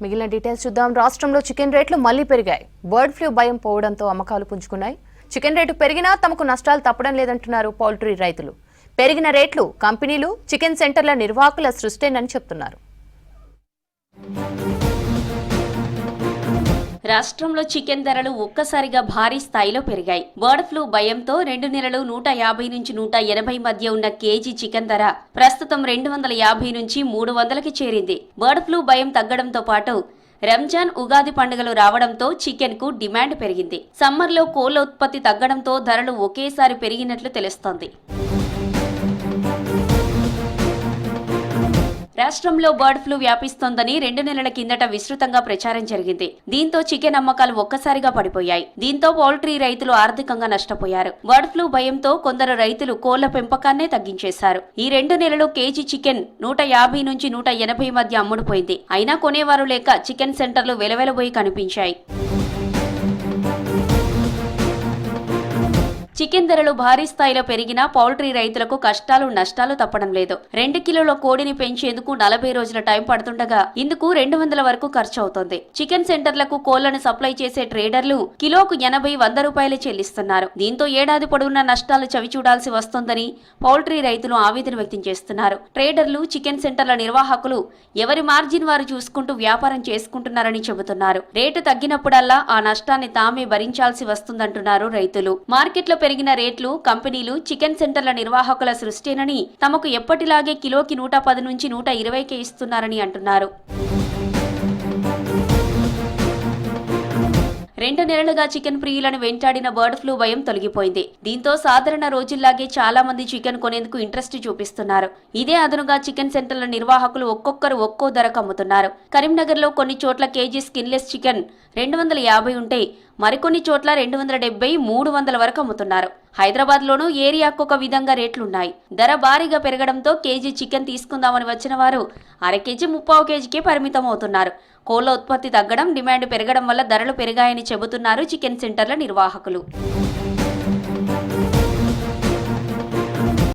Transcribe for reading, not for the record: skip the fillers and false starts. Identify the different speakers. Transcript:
Speaker 1: మిగిలిన డీటెయిల్స్ చూద్దాం. రాష్ట్రంలో చికెన్ రేట్లు మళ్లీ పెరిగాయి. బర్డ్ ఫ్లూ భయం పోవడంతో అమ్మకాలు పుంజుకున్నాయి. చికెన్ రేటు పెరిగినా తమకు నష్టాలు తప్పడం లేదంటున్నారు పౌల్ట్రీ రైతులు. పెరిగిన రేట్లు కంపెనీలు, చికెన్ సెంటర్ల నిర్వాహకుల సృష్టేనని చెప్తున్నారు.
Speaker 2: రాష్ట్రంలో చికెన్ ధరలు ఒక్కసారిగా భారీ స్థాయిలో పెరిగాయి. బర్డ్ ఫ్లూ భయంతో 2 నెలలు 150 నుంచి 180 మధ్య ఉన్న కేజీ చికెన్ ధర ప్రస్తుతం 250 నుంచి 300కి చేరింది. బర్డ్ ఫ్లూ భయం తగ్గడంతో పాటు రంజాన్, ఉగాది పండుగలు రావడంతో చికెన్ కు డిమాండ్ పెరిగింది. సమ్మర్లో కోళ్ల ఉత్పత్తి తగ్గడంతో ధరలు ఒకేసారి పెరిగినట్లు తెలుస్తోంది. రాష్ట్రంలో బర్డ్ ఫ్లూ వ్యాపిస్తోందని 2 నెలల కిందట విస్తృతంగా ప్రచారం జరిగింది. దీంతో చికెన్ అమ్మకాలు ఒక్కసారిగా పడిపోయాయి. దీంతో పౌల్ట్రీ రైతులు ఆర్థికంగా నష్టపోయారు. బర్డ్ ఫ్లూ భయంతో కొందరు రైతులు కోళ్ల పెంపకాన్నే తగ్గించేశారు. ఈ 2 నెలలు కేజీ చికెన్ 150 నుంచి 180 మధ్య అమ్ముడుపోయింది. అయినా కొనేవారు లేక చికెన్ సెంటర్లు వెలవెలబోయి కనిపించాయి. చికెన్ ధరలు భారీ స్థాయిలో పెరిగినా పౌల్ట్రీ రైతులకు కష్టాలు నష్టాలు తప్పడం లేదు. 2 కిలోల కోడిని పెంచేందుకు 40 రోజుల టైం పడుతుండగా ఇందుకు 200 వరకు ఖర్చు అవుతోంది. చికెన్ సెంటర్లకు కోళ్లను సప్లై చేసే ట్రేడర్లు కిలోకు 80-100 రూపాయలు చెల్లిస్తున్నారు. దీంతో ఏడాది పొడవునా నష్టాలు చవిచూడాల్సి వస్తోందని పౌల్ట్రీ రైతులు ఆవేదన వ్యక్తం చేస్తున్నారు. ట్రేడర్లు, చికెన్ సెంటర్ల నిర్వాహకులు ఎవరి మార్జిన్ వారు చూసుకుంటూ వ్యాపారం చేసుకుంటున్నారని చెబుతున్నారు. రేటు తగ్గినప్పుడల్లా ఆ నష్టాన్ని తామే భరించాల్సి వస్తుందంటున్నారు రైతులు. మార్కెట్లో పెరిగిన రేట్లు కంపెనీలు, చికెన్ సెంటర్ల నిర్వాహకుల సృష్టేనని, తమకు ఎప్పటిలాగే కిలోకి 110 నుంచి 120కే ఇస్తున్నారని అంటున్నారు. 2 నెలలుగా చికెన్ ప్రియులను వెంటాడిన బర్డ్ ఫ్లూ భయం తొలగిపోయింది. దీంతో సాధారణ రోజుల్లాగే చాలా మంది చికెన్ కొనేందుకు ఇంట్రెస్ట్ చూపిస్తున్నారు. ఇదే అదనుగా చికెన్ సెంటర్ల నిర్వాహకులు ఒక్కొక్కరు ఒక్కో ధరకు అమ్ముతున్నారు. కరీంనగర్లో కొన్ని చోట్ల కేజీ స్కిన్లెస్ చికెన్ 250 ఉంటే మరికొన్ని చోట్ల 270, 300 వరకు అమ్ముతున్నారు. హైదరాబాద్లోనూ ఏరియాకు ఒక విధంగా రేట్లున్నాయి. ధర భారీగా పెరగడంతో కేజీ చికెన్ తీసుకుందామని వచ్చిన వారు అర కేజీ, 30 కేజీకే పరిమితం అవుతున్నారు. కోళ్ల ఉత్పత్తి తగ్గడం, డిమాండ్ పెరగడం వల్ల ధరలు పెరిగాయని చెబుతున్నారు చికెన్ సెంటర్ల నిర్వాహకులు.